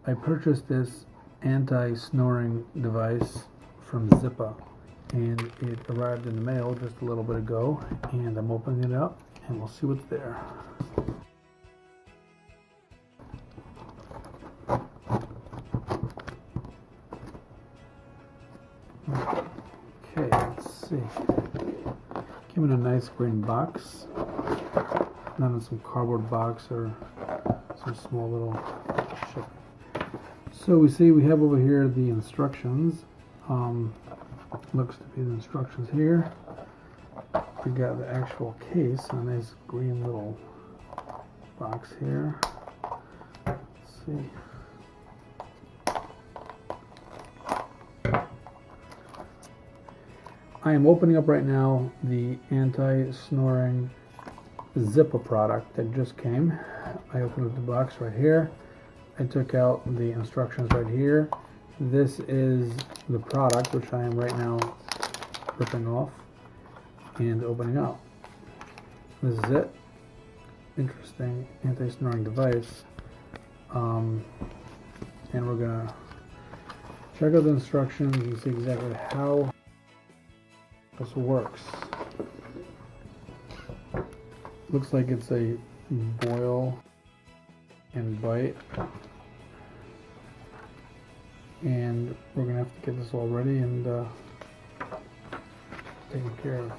I purchased this anti-snoring device from Zyppah, and it arrived in the mail just a little bit ago, and I'm opening it up and we'll see what's there. Okay, let's see. Came in a nice green box, not in some cardboard box or some small little shipping. So we have over here the instructions. Looks to be the instructions here. We got the actual case, a nice green little box here. Let's see. I am opening up right now the anti-snoring Zyppah product that just came. I opened up the box right here. I took out the instructions right here. This is the product, which I am right now ripping off and opening up. This is it. Interesting anti-snoring device. And we're gonna check out the instructions and see exactly how this works. Looks like it's a boil and bite, and we're gonna have to get this all ready and taken care of.